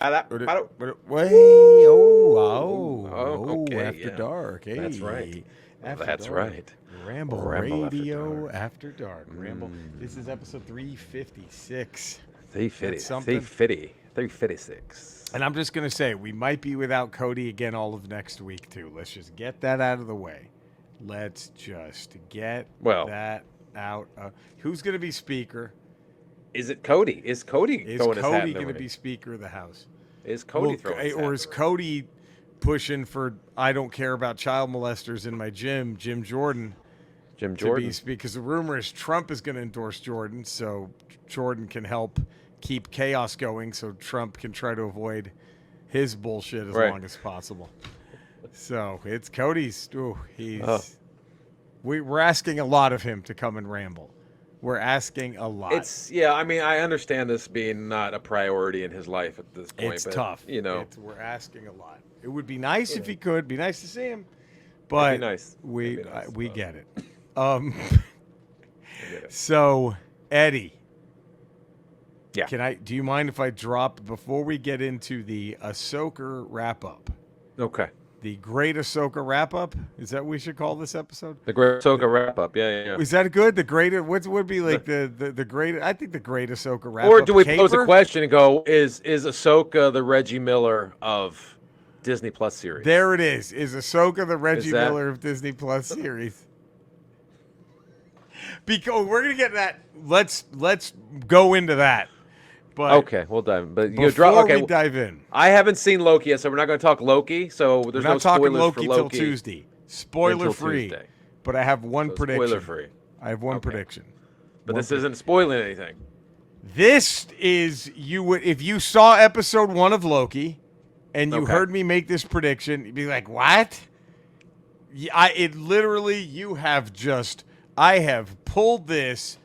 Okay, After yeah. dark. That's right. Hey, after That's dark. right. Ramble Ramble after Radio dark. after dark. Ramble. This is episode 356. That's 350. something. 350. 356. And I'm just going to say, we might be without Cody again all of next week, too. Let's just get that out of the way. Let's just get Well, that out. Who's going to be speaker? is it Cody? Is Cody Is throwing his hat Cody in the going to ring? be speaker of the house? Is Cody throwing his hat Or in is the ring? Cody pushing for I don't care about child molesters in my gym, Jim Jordan, Jim to Jordan? be because the rumor is Trump is going to endorse Jordan, so Jordan can help keep chaos going, so Trump can try to avoid his bullshit as Right. long as possible. So it's Cody's. Ooh, we're asking a lot of him to come and ramble. We're asking a lot. I mean, I understand this being not a priority in his life at this point. It's but, tough. You know, We're asking a lot. It would be nice if he could. Be nice to see him. it'd But be nice. we It'd be nice, we but get it. I get it. So Eddie, Yeah. do you mind if I drop before we get into the Ahsoka wrap up? Okay. The Great Ahsoka wrap up? Is that what we should call this episode? The Great Ahsoka wrap up. Yeah. Is that good? The great what would be like the great? I think the Great Ahsoka wrap up. Or do we pose a caper? question and go, is Ahsoka the Reggie Miller of Disney Plus series? There it is. Is Ahsoka the Reggie that- Miller of Disney Plus series? Because we're gonna get that. Let's go into that. But Okay, we'll dive. But you before drop. Okay, we dive in, I haven't seen Loki yet, so we're not going to talk Loki. So we're there's not no talking spoilers Loki for till Loki Tuesday. Spoiler until free. Tuesday. But I have one So prediction. spoiler free. I have one Okay. prediction. But this isn't spoiling anything. This is you would if you saw episode 1 of Loki and you Okay. heard me make this prediction, you'd be like, "What?" It literally I have pulled this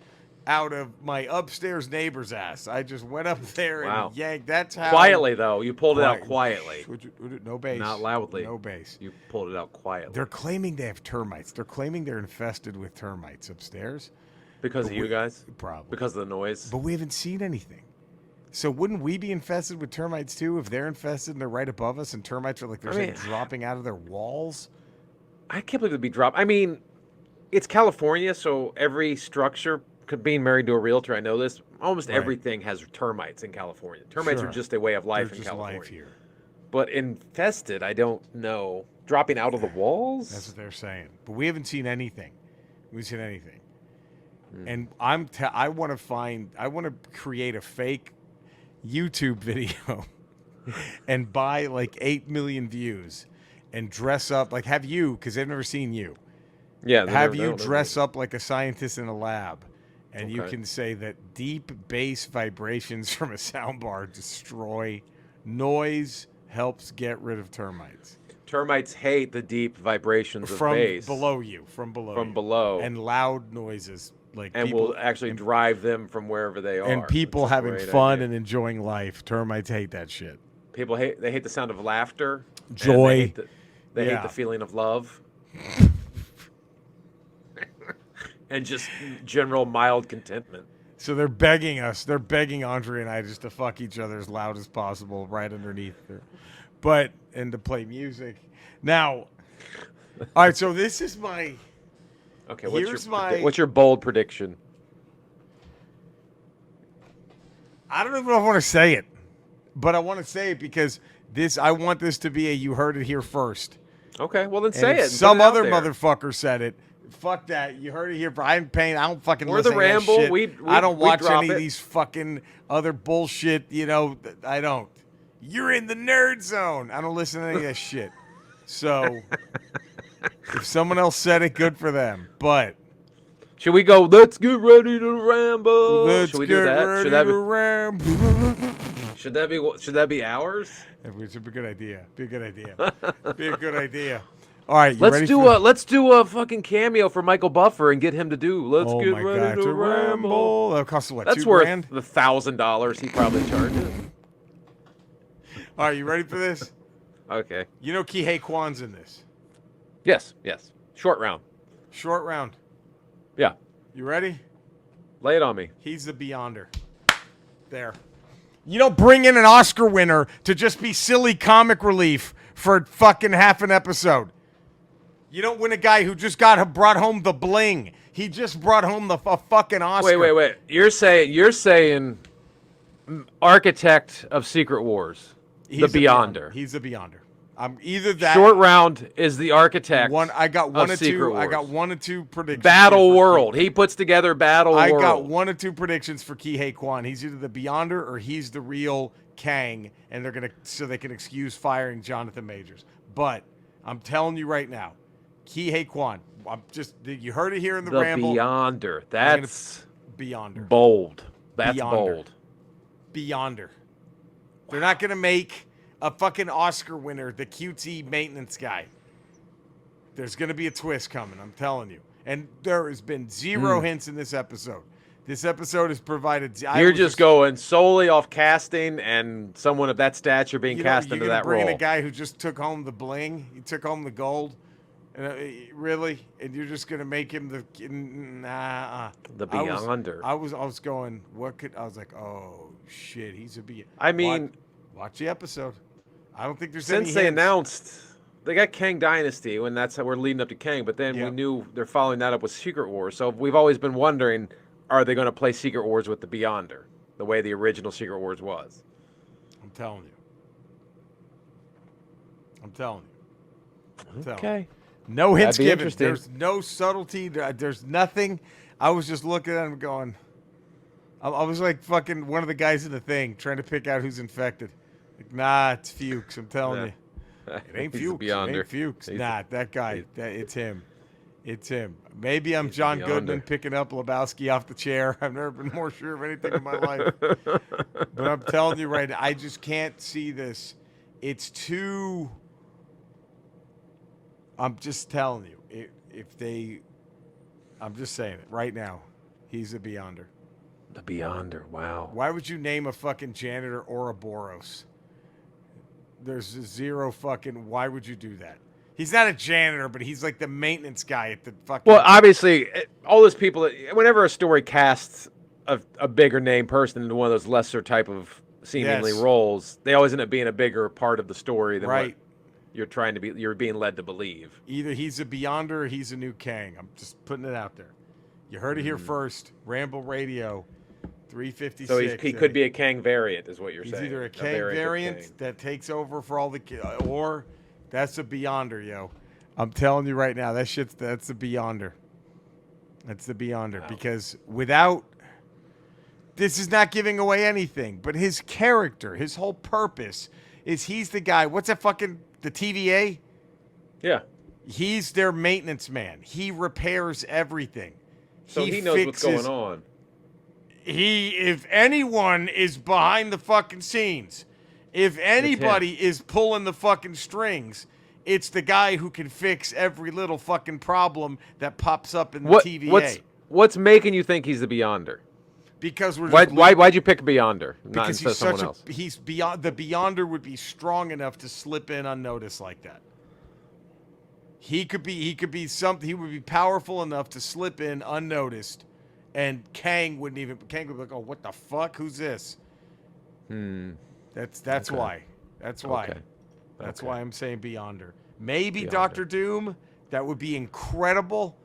out of my upstairs neighbor's ass. I just went up there Wow. and yanked. That's how Quietly though, you pulled it out quietly, No bass. not loudly. No bass. You pulled it out quietly They're claiming they have termites. They're claiming they're infested with termites upstairs. because of you guys, Probably. because of the noise. But we haven't seen anything. So wouldn't we be infested with termites too if they're infested and they're right above us and termites are like dropping out of their walls? I can't believe it'd be dropped. I mean, it's California, so every structure. Being married to a realtor, I know this. Almost Right. everything has termites in California. Termites Sure. are just a way of life They're in just California. life here. But infested, I don't know. Dropping out of the walls? That's what they're saying. But we haven't seen anything. We haven't seen anything. Hmm. And I want to create a fake YouTube video and buy like 8 million views and dress up like because they've never seen you. Yeah. Have you dress up like a scientist in a lab, and you Okay. can say that deep bass vibrations from a soundbar destroy noise, helps get rid of termites Termites hate the deep vibrations of from bass below you, from from below, and loud noises like and people, will actually drive them from wherever they are. and people It's a having great fun idea. and enjoying life. Termites hate that shit. People hate the sound of laughter, and Joy. They hate Yeah. the feeling of love, and just general mild contentment. So they're begging us. They're begging Andre and I just to fuck each other as loud as possible right underneath there. And to play music. Now, all right, so this is my... Okay, what's your bold prediction? I don't even know if I want to say it, but I want to say it because I want this to be a you heard it here first. Okay, well then And say if it. and some put it out other there. motherfucker said it. Fuck that. You heard it here. I don't fucking We're listen the to that Ramble. shit. I don't We watch drop any of it. these fucking other bullshit. I don't. You're in the nerd zone. I don't listen to any of that shit. So if someone else said it, good for them. But Should we go? Let's get ready to ramble. let's Should we get do that? ready Should that to be? ramble. Should that be ours? It should be a good idea. Be a good idea. Be a good idea. All right, you ready Let's do a fucking cameo for Michael Buffer and get him to do. Let's Oh get my ready God, to ramble. That costs what? That's $2 worth grand? the $1,000 he probably charges. All right, you ready for this? Okay. You know Kihei Kwan's in this. Yes. Short round. Short round. Yeah. You ready? Lay it on me. He's the Beyonder. There. You don't bring in an Oscar winner to just be silly comic relief for fucking half an episode. You don't win a guy who just brought home the bling. He just brought home the fucking Oscar. Wait. You're saying architect of Secret Wars, the Beyonder. He's the Beyonder. Either that. Short Round is the architect. I got one of or Secret two. Wars. I got one or two predictions. Battle World. He puts together Battle World. I got one or two predictions for Ki-Hei Kwan. He's either the Beyonder or he's the real Kang, and so they can excuse firing Jonathan Majors. But I'm telling you right now, Ki-Hei Kwan. You heard it here in the Ramble. The Beyonder. That's Beyonder. Bold. That's Beyonder. bold. Beyonder. They're not gonna make a fucking Oscar winner the cutesy maintenance guy. There's going to be a twist coming, I'm telling you. And there has been zero hints in this episode. This episode has provided... You're just going solely off casting and someone of that stature being cast into that role. You're bringing a guy who just took home the bling. He took home the gold. Really? And you're just going to make him the... The Beyonder. I was going, I was like, oh, shit, he's a Beyonder. I mean... Watch the episode. I don't think there's since they announced they got Kang Dynasty when that's how we're leading up to Kang, but then we knew they're following that up with Secret Wars. So we've always been wondering, are they going to play Secret Wars with the Beyonder, the way the original Secret Wars was? I'm telling you. Okay. No hints given. There's no subtlety. There's nothing. I was just looking at him going. I was like fucking one of the guys in the thing trying to pick out who's infected. Like, nah, it's Fuchs. I'm telling you. It ain't Fuchs. It ain't Fuchs. Nah, that guy. It's him. It's him. Maybe I'm John Goodman picking up Lebowski off the chair. I've never been more sure of anything in my life. But I'm telling you right now, I just can't see this. It's too... I'm just telling you. I'm just saying it right now. He's a Beyonder. The Beyonder, wow. Why would you name a fucking janitor Ouroboros? There's zero fucking... Why would you do that? He's not a janitor, but he's like the maintenance guy at the fucking... Well, obviously, all those people... Whenever a story casts a bigger name person into one of those lesser type of seemingly roles, they always end up being a bigger part of the story than what you're being led to believe. Either he's a Beyonder or he's a new Kang. I'm just putting it out there. You heard it here first. Ramble Radio, 356. So he could be a Kang variant, is what you're saying. He's either a Kang variant that takes over for all the... Or that's a Beyonder, yo. I'm telling you right now, that's the Beyonder. That's the Beyonder. Wow. Because without... This is not giving away anything, but his character, his whole purpose is he's the guy... What's that fucking... The TVA? Yeah. He's their maintenance man. He repairs everything. So he knows what's going on. If anyone is behind the fucking scenes, if anybody is pulling the fucking strings, it's the guy who can fix every little fucking problem that pops up in the TVA. What's making you think he's the Beyonder? Because why'd you pick Beyonder? Because he's such a... He's beyond... The Beyonder would be strong enough to slip in unnoticed like that. He could be something. He would be powerful enough to slip in unnoticed, and Kang would be like, "Oh, what the fuck? Who's this?" That's why. That's why. Okay. That's why I'm saying Beyonder. Maybe Doctor Doom. That would be incredible,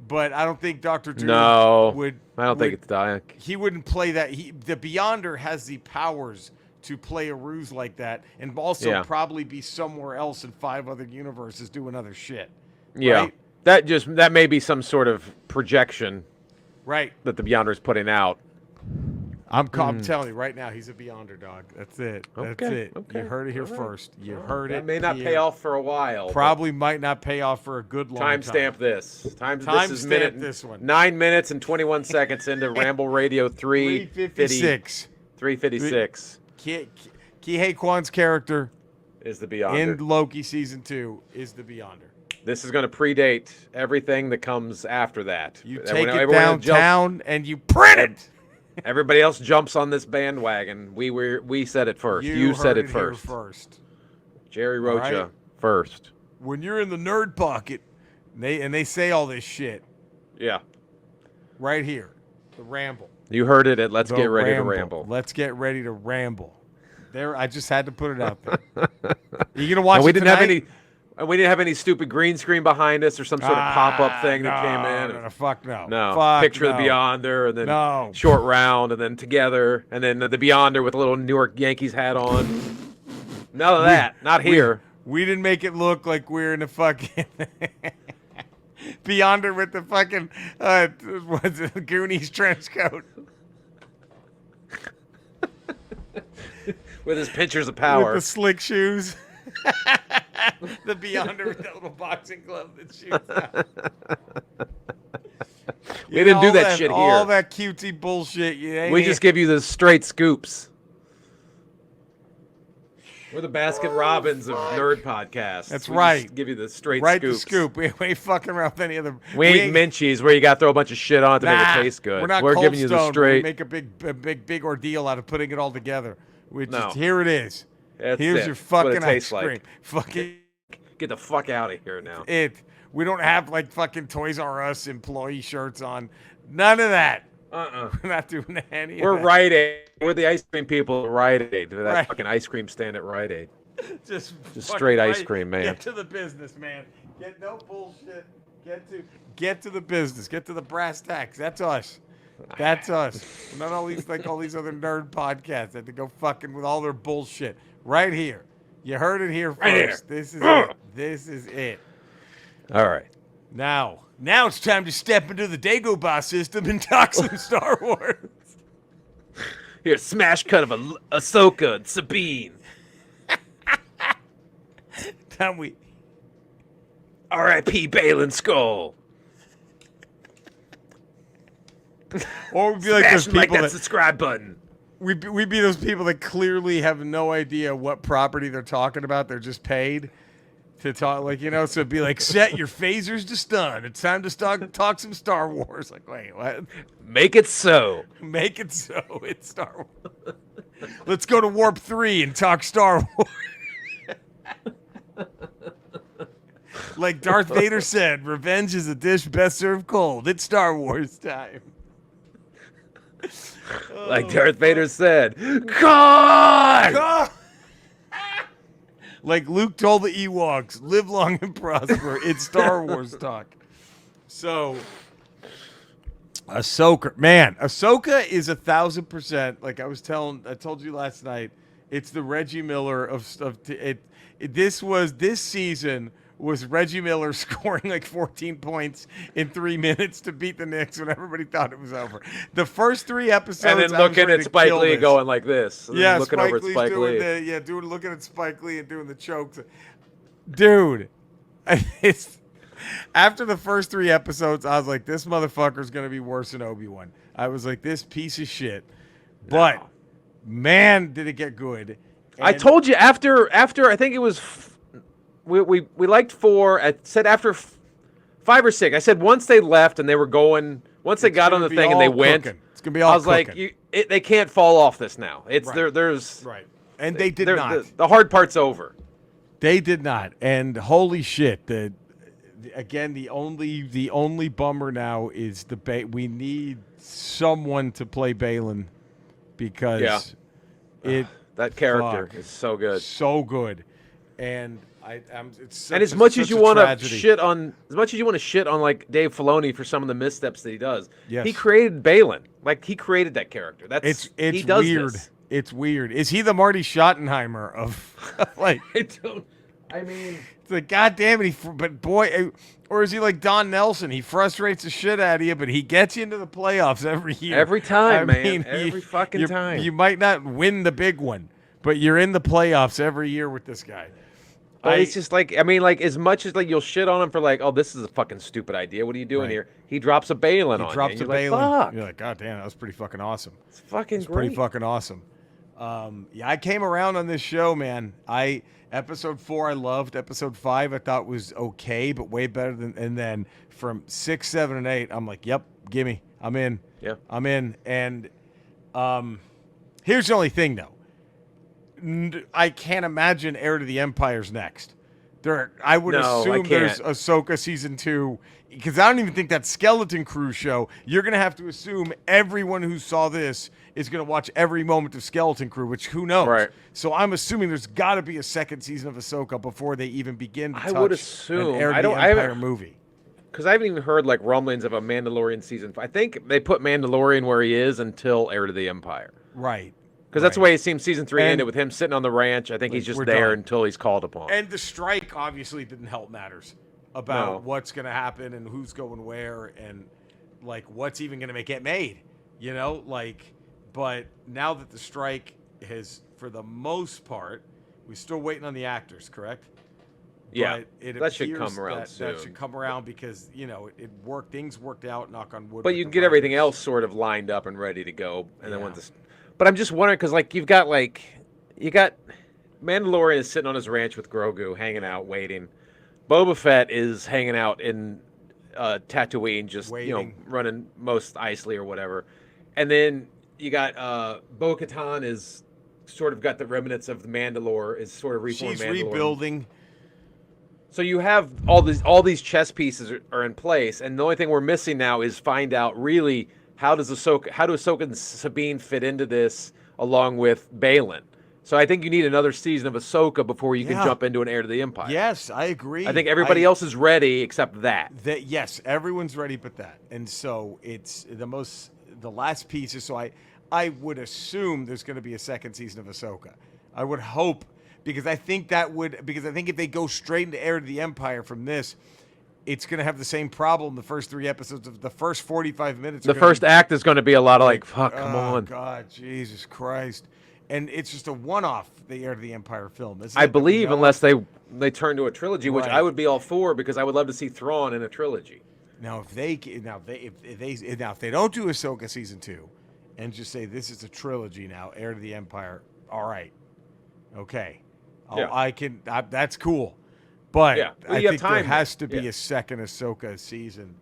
but I don't think Doctor Doom would. I don't think it's dying. He wouldn't play that. The Beyonder has the powers to play a ruse like that, and also probably be somewhere else in 5 other universes doing other shit. Yeah, right? that may be some sort of projection, right? That the Beyonder is putting out. I'm telling you right now, he's a Beyonder, dog. That's it. That's it. Okay. You heard it here first. You heard it. That may not pay off for a while. Probably might not pay off for a good long time. Timestamp this. This is minute. This one. 9 minutes and 21 seconds into Ramble Radio 356. 356. Ki-Hei Kwan's character is the Beyonder. In Loki season 2 is the Beyonder. This is going to predate everything that comes after that. You take it downtown and you print it. Everybody else jumps on this bandwagon. We said it first. You said it first. Jerry Rocha first. When you're in the nerd pocket, and they say all this shit. Yeah. Right here, the Ramble. You heard it at Let's The Get Ready to Ramble. Let's get ready to ramble. There, I just had to put it out there. You gonna watch we it didn't tonight? we didn't have any stupid green screen behind us or some sort of pop-up thing that came in. No, fuck no. No, Fuck picture no. of the Beyonder, and then No. short round, and then together, and then the Beyonder with a little New York Yankees hat on. None of that. Not here. We didn't make it look like we're in a fucking Beyonder with the fucking what's it, Goonies trench coat. With his pinchers of power. With the slick shoes. The Beyonder with that little boxing glove that shoots out. We didn't do that shit here. All that cutesy bullshit. We just give you the straight scoops. We're the Baskin Robbins of nerd podcasts. That's we right. Just give you the straight right scoops. The scoop. We ain't fucking around with any other. We ain't Minchies where you got to throw a bunch of shit on to make it taste good. We're not We're Cold giving you the Stone, straight. We make a big ordeal out of putting it all together. No. Here it is. That's Here's it. your That's what fucking it tastes ice cream. like. Fucking Get the fuck out of here now. We don't have like fucking Toys R Us employee shirts on. None of that. We're not doing any We're of that. Rite Aid. We're the ice cream people at Rite Aid. That Right. fucking ice cream stand at Rite Aid. Just straight ice right. cream, man. Get to the business, man. Get no bullshit. Get to the business. Get to the brass tacks. That's us. That's us. Not all these other nerd podcasts that they go fucking with all their bullshit. Right here. You heard it here first. Right here. This is it. This is it. All right. Now it's time to step into the Dagobah system and talk some Star Wars. Here, smash cut of Ahsoka and Sabine. Time we R.I.P. Balin Skull. Or we'd be like those Smash people that that subscribe button. we'd be those people that clearly have no idea what property they're talking about. They're just paid to talk, like, you know. So it'd be like, set your phasers to stun. It's time to talk some Star Wars. Like, wait, what? Make it so. Make it so. It's Star Wars. Let's go to Warp 3 and talk Star Wars. Like Darth Vader said, revenge is a dish best served cold. It's Star Wars time. Like Darth Vader said, God! Like Luke told the Ewoks, live long and prosper. It's Star Wars talk. So, Ahsoka. Man, Ahsoka is 1,000%. Like I told you last night, it's the Reggie Miller of it. This season was Reggie Miller scoring like 14 points in 3 minutes to beat the Knicks when everybody thought it was over. The first 3 episodes, And then looking at Spike Lee going like this. And yeah, looking Spike over at Lee's Spike doing Lee. looking at Spike Lee and doing the chokes. Dude, it's after the first 3 episodes, I was like, this motherfucker's gonna be worse than Obi-Wan. I was like, this piece of shit. But man, did it get good. I told you after I think it was we liked 4. I said after 5 or 6. I said once they left and they were going, once they got on the thing and they went, it's gonna be all. I was cooking. like, they can't fall off this now. It's Right. there's Right, and they did not. The hard part's over. They did not, and holy shit! The only bummer now is we need someone to play Balin because that character is so good. And it's and as much as you want to shit on, like Dave Filoni for some of the missteps that he does, he created Balin. Like he created that character. That's it's he does weird. This. It's weird. Is he the Marty Schottenheimer of like? I mean, it's like, God damn it! But boy, or is he like Don Nelson? He frustrates the shit out of you, but he gets you into the playoffs every year. Every time, man. Every fucking time. You might not win the big one, but you're in the playoffs every year with this guy. But it's just like, I mean, like as much as like you'll shit on him for like, oh, this is a fucking stupid idea. What are you doing here? He drops a Balin on you. He drops a Balin. Like, fuck. You're like, God damn, that was pretty fucking awesome. It's fucking great. Pretty fucking awesome. Yeah, I came around on this show, man. Episode 4 I loved. Episode 5 I thought was okay, but way better than. And then from 6, 7, and 8, I'm like, yep, gimme. I'm in. Yeah, I'm in. And here's the only thing, though. I can't imagine Heir to the Empire's next. I would No, I assume there's can't. Ahsoka season 2, because I don't even think that Skeleton Crew show. You're gonna have to assume everyone who saw this is gonna watch every moment of Skeleton Crew, which who knows? Right. So I'm assuming there's got to be a second season of Ahsoka before they even begin to I would touch assume. an Heir I to the don't. I Empire haven't movie. because I haven't even heard like rumblings of a Mandalorian season. I think they put Mandalorian where he is until Heir to the Empire. Right. Because that's the way it seems season 3 And- ended with him sitting on the ranch. I think he's just We're there done. until he's called upon. And the strike obviously didn't help matters about No. what's going to happen and who's going where and like what's even going to make it made, you know, like, but now that the strike has, for the most part, we're still waiting on the actors, correct? Yeah, But it that should appears come around that soon. should come around because, you know, it worked, things worked out, knock on wood. But with you the can get everything writers. else sort of lined up and ready to go, and then Yeah. once this. But I'm just wondering because you got Mandalorian is sitting on his ranch with Grogu, hanging out, waiting. Boba Fett is hanging out in Tatooine, just Waiting. running most Isley or whatever, and then you got Bo-Katan is sort of got the remnants of the Mandalore, is sort of reformed She's Mandalore. rebuilding. So you have all these chess pieces are in place, and the only thing we're missing now is find out really how do Ahsoka and Sabine fit into this along with Balin. So I think you need another season of Ahsoka before you can Yeah. jump into an Heir to the Empire. Yes, I agree. I think everybody else is ready except that. Yes, everyone's ready but that. And so it's the last piece is, so I would assume there's going to be a second season of Ahsoka. I would hope, because I think if they go straight into Heir to the Empire from this, it's going to have the same problem. The first 3 episodes of the first 45 minutes. The first act is going to be a lot of like, fuck, come oh, on. God, Jesus Christ. And it's just a one-off, the Heir to the Empire film. I believe unless they turn to a trilogy, which Right. I would be all for because I would love to see Thrawn in a trilogy. Now, if they don't do Ahsoka season 2, and just say this is a trilogy now, Heir to the Empire, all right, okay, Yeah. that's cool, but Yeah. Well, I you have think there time has then. to be Yeah. a second Ahsoka season,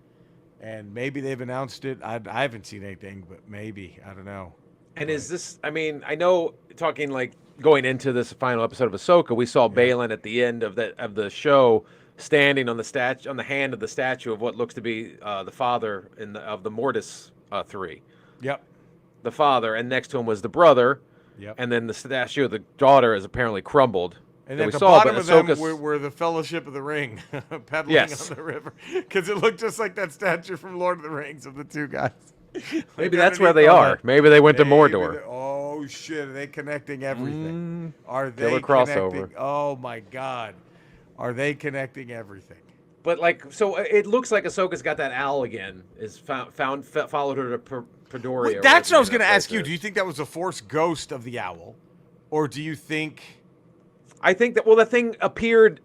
and maybe they've announced it. I haven't seen anything, but maybe, I don't know. And is this? I mean, I know talking like going into this final episode of Ahsoka, we saw Balin at the end of the show standing on the hand of the statue of what looks to be the father of the Mortis 3. Yep. The father, and next to him was the brother. Yep. And then the statue of the daughter is apparently crumbled. And that at we the saw, bottom but of them Ahsoka's- were the Fellowship of the Ring, pedaling Yes. on the river, because it looked just like that statue from Lord of the Rings of the two guys. maybe Like that's where underneath they all are. that. Maybe they went to Maybe Mordor. Oh shit! Are they connecting everything? Are they killer connecting? crossover. Oh my god! Are they connecting everything? But like, so it looks like Ahsoka's got that owl again. Is followed her to Padoria. That's what I was going going to ask you. Do you think that was a Force ghost of the owl, or do you think? I think that the thing appeared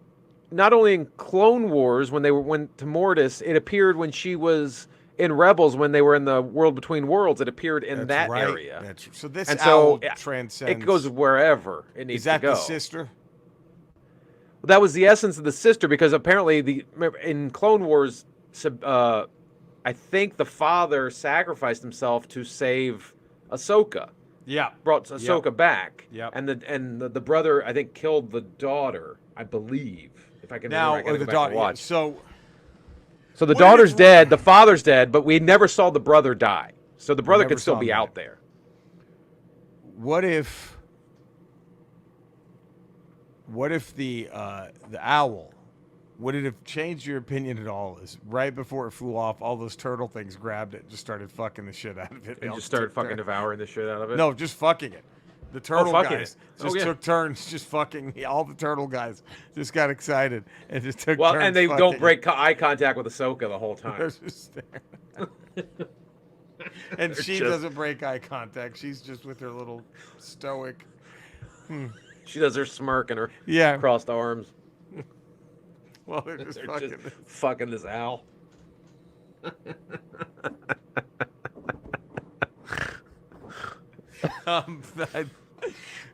not only in Clone Wars when they went to Mortis, it appeared when she was in Rebels when they were in the World Between Worlds. It appeared in that right. area. So this And owl so transcends. it goes wherever it needs Is that to go. the sister? That was the essence of the sister, because apparently in Clone Wars, I think the father sacrificed himself to save Ahsoka. Yeah. Brought Ahsoka back. Yep. And the brother, I think, killed the daughter, I believe. If I can Now, remember, I or gotta the go back and daughter. watch. So So the What daughter's if- dead, the father's dead, but we never saw the brother die. So the brother never could still saw be him out die. there. what if the owl, would it have changed your opinion at all? Is right before it flew off, all those turtle things grabbed it, and just started fucking the shit out of it. They And all just started took fucking turns. devouring the shit out of it. No, just fucking it. The turtle fucking guys it. Oh, just yeah. took turns, just fucking. All the turtle guys just got excited and just took Well, turns. and they fucking don't it. break eye contact with Ahsoka the whole They're time. just staring. And she just- doesn't break eye contact. She's just with her little stoic. She does her smirk and her Yeah. crossed arms. Well, they're just They're fucking. just fucking this owl. That-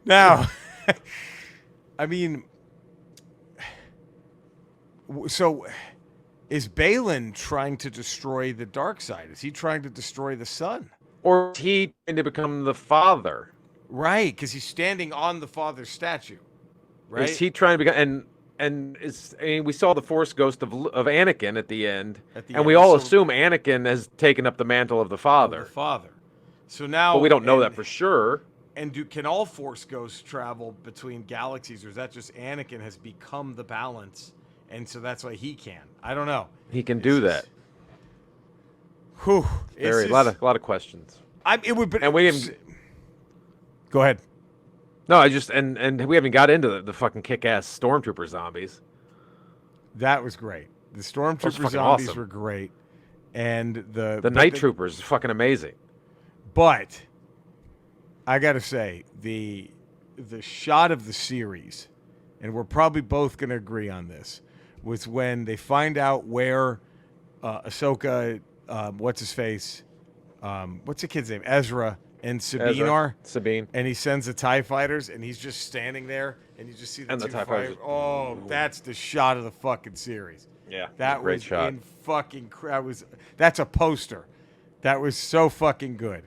now, I mean, so is Balin trying to destroy the dark side? Is he trying to destroy the sun? Or is he trying to become the father? Right, because he's standing on the father's statue. Right. Is he trying to become? And and we saw the Force ghost of Anakin at the end, and end, we all so- assume Anakin has taken up the mantle of the father. The father. So now, But we don't know that for sure. And can all Force ghosts travel between galaxies, or is that just Anakin has become the balance, and so that's why he can? I don't know. He can do that. Whew. A lot of questions. It would be. And we didn't. Go ahead. No, I just and we haven't got into the fucking kick-ass stormtrooper zombies. That was great. The stormtrooper zombies awesome. were great, and the night troopers is fucking amazing. But I gotta say, the shot of the series, and we're probably both gonna agree on this, was when they find out where Ahsoka, what's his face, what's the kid's name, Ezra and Sabine are. Sabine. And he sends the TIE fighters, and he's just standing there, and you just see the TIE fighters. Oh, that's the shot of the fucking series. Yeah, that great was shot. That's a poster. That was so fucking good.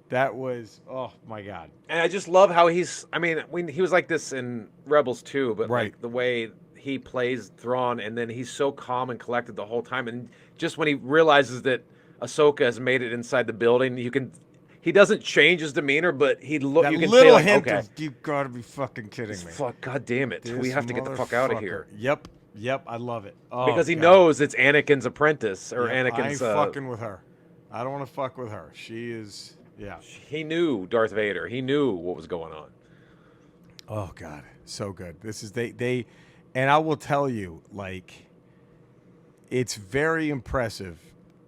That was, oh my God. And I just love how he was like this in Rebels too, but like the way he plays Thrawn, and then he's so calm and collected the whole time. And just when he realizes that Ahsoka has made it inside the building, he doesn't change his demeanor, but you can little say, hint okay, of, you gotta be fucking kidding me. Fuck, God damn it. We have to get the fuck out of here. Yep, I love it. Oh, because he knows it's Anakin's apprentice, or Anakin's... I ain't fucking with her. I don't want to fuck with her. She is... Yeah. He knew Darth Vader. He knew what was going on. Oh God, so good. This is they and I will tell you, like, it's very impressive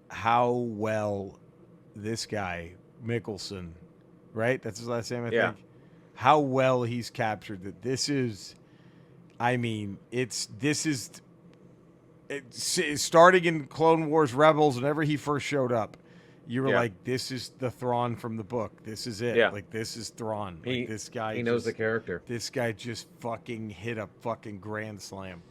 how well this guy Mickelson, right? That's his last name, I think. How well he's captured that. This is, I mean, it's starting in Clone Wars Rebels. Whenever he first showed up, you were like, this is the Thrawn from the book. This is it. Yeah. Like, this is Thrawn. Like, this guy. He knows the character. This guy just fucking hit a fucking grand slam.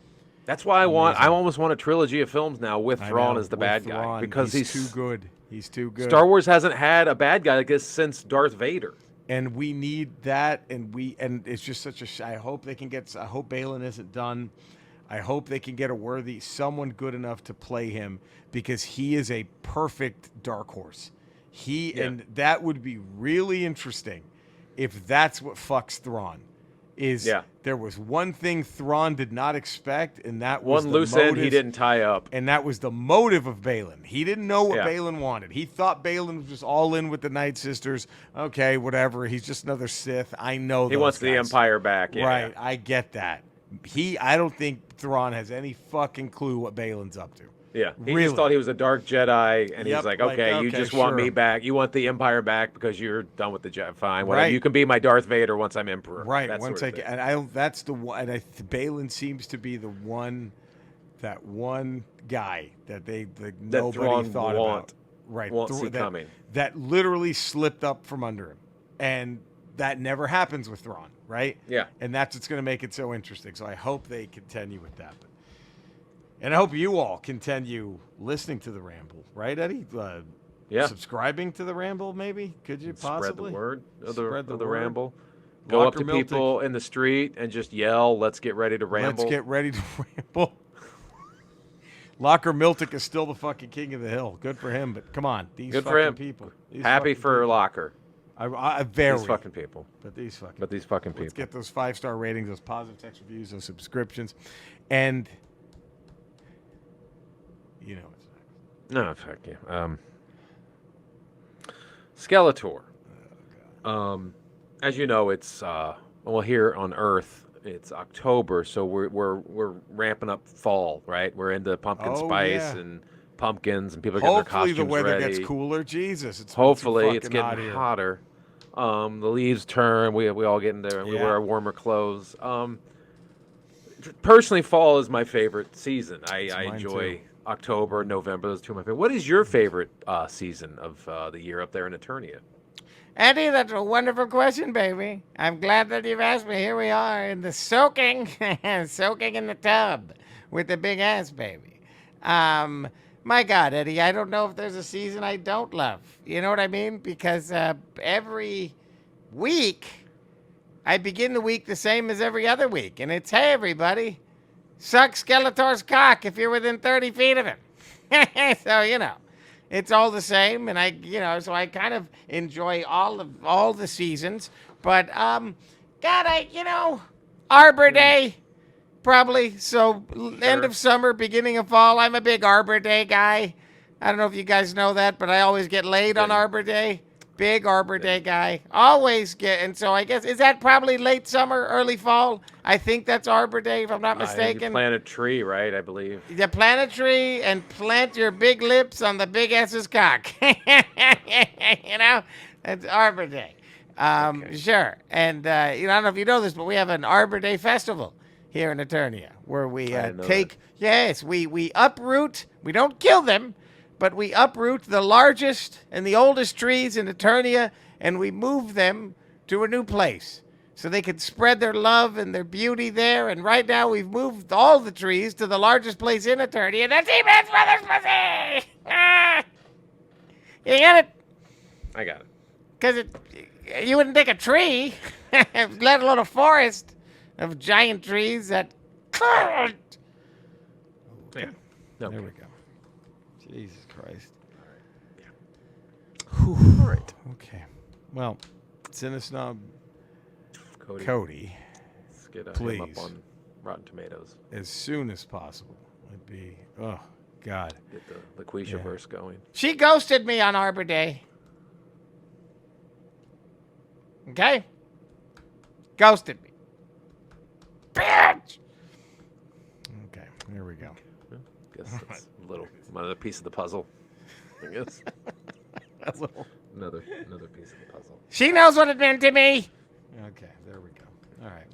That's why I almost want a trilogy of films now with Thrawn as the bad guy. Because he's too good. He's too good. Star Wars hasn't had a bad guy like this since Darth Vader. And we need that, and it's just such a. I hope they can get. I hope Balin isn't done. I hope they can get someone good enough to play him, because he is a perfect dark horse. And that would be really interesting if that's what fucks Thrawn. There was one thing Thrawn did not expect, and that was one loose end he didn't tie up. And that was the motive of Balin. He didn't know what Balin wanted. He thought Balin was just all in with the Night Sisters. Okay, whatever. He's just another Sith. I know he wants the Empire back. Yeah. Right, I get that. I don't think Thrawn has any fucking clue what Balin's up to. Yeah, he just thought he was a dark Jedi, and he's like, okay, you just want me back. You want the Empire back because you're done with the Jedi. Fine, whatever. You can be my Darth Vader once I'm Emperor. Right, that's the one. And Balin seems to be that one guy that nobody thought about. Right, won't see coming. That literally slipped up from under him, and that never happens with Thrawn, right? Yeah, and that's what's going to make it so interesting. So I hope they continue with that. And I hope you all continue listening to the Ramble, right, Eddie? Subscribing to the Ramble, maybe? Could you possibly? Spread the word of the Ramble. Go up to people in the street and just yell, let's get ready to ramble. Let's get ready to ramble. Locker Miltic is still the fucking king of the hill. Good for him, but come on. These fucking people. Happy for Locker. These fucking people. But these fucking people. Let's get those 5-star ratings, those positive text reviews, those subscriptions. And... you know what's next. No, fuck you. Skeletor. As you know, it's here on Earth, it's October, so we're ramping up fall, right? We're into pumpkin spice and pumpkins, and people are getting their costumes ready. Hopefully the weather gets cooler. Jesus, hopefully it's getting hotter. The leaves turn. We all get in there, and we wear our warmer clothes. Personally, fall is my favorite season. I enjoy October, November. Those two are my favorite. What is your favorite season of the year up there in Eternia? Eddie, that's a wonderful question, baby. I'm glad that you've asked me. Here we are in the soaking in the tub with the big ass, baby. My God, Eddie, I don't know if there's a season I don't love. You know what I mean? Because every week, I begin the week the same as every other week. And it's, hey, everybody, suck Skeletor's cock if you're within 30 feet of him. So, it's all the same. And so I kind of enjoy all the seasons. But, Arbor Day, probably. So, end of summer, beginning of fall. I'm a big Arbor Day guy. I don't know if you guys know that, but I always get laid on Arbor Day. Big Arbor Day guy. Always get, and so I guess, is that probably late summer, early fall? I think that's Arbor Day, if I'm not mistaken. You plant a tree, right, I believe. You plant a tree and plant your big lips on the big S's cock. That's Arbor Day. Okay. Sure. And, I don't know if you know this, but we have an Arbor Day festival here in Eternia where we we uproot, we don't kill them, but we uproot the largest and the oldest trees in Eternia, and we move them to a new place so they can spread their love and their beauty there. And right now we've moved all the trees to the largest place in Eternia. That's He-Man's mother's pussy! You get it? I got it. Because you wouldn't take a tree, let alone a forest of giant trees that... Yeah. No. There we go. Jesus Christ. All right. Okay. Well, Cinesnob Cody. Cody, Let's get him please. up on Rotten Tomatoes. As soon as possible. It'd be, oh, God. Get the LaQuisha verse going. she ghosted me on Arbor Day. Okay? Ghosted me. Bitch! Okay, there we go. Guess that's another piece of the puzzle. I guess. Another piece of the puzzle. She knows what it meant to me. Okay, there we go. All right.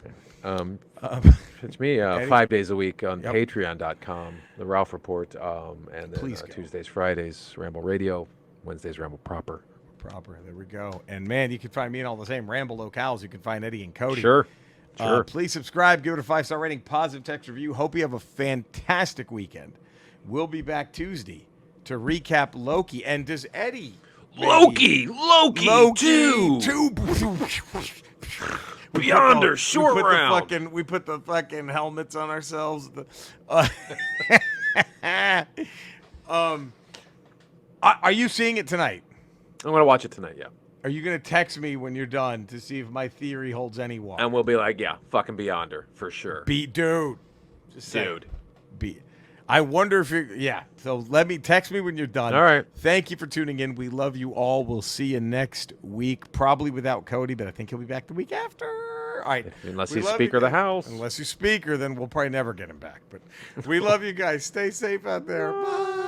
It's me 5 days a week on patreon.com, the Ralph Report, and then Please go. Tuesdays, Fridays, Ramble Radio, Wednesdays, Ramble Proper. There we go. And, man, you can find me in all the same Ramble locales. You can find Eddie and Cody. Sure. Please subscribe, give it a 5-star rating, positive text review. Hope you have a fantastic weekend. We'll be back Tuesday to recap Loki. And does Eddie... Loki 2! Beyonder, short round. We put the fucking helmets on ourselves. Are you seeing it tonight? I'm going to watch it tonight, yeah. Are you going to text me when you're done to see if my theory holds any water? And we'll be like, yeah, fucking Beyonder, for sure. Dude. Just Dude. I wonder if you're... Yeah, so text me when you're done. All right. Thank you for tuning in. We love you all. We'll see you next week. Probably without Cody, but I think he'll be back the week after. All right. Unless he's Speaker of the House. Unless he's Speaker, then we'll probably never get him back. But we love you guys. Stay safe out there. Bye.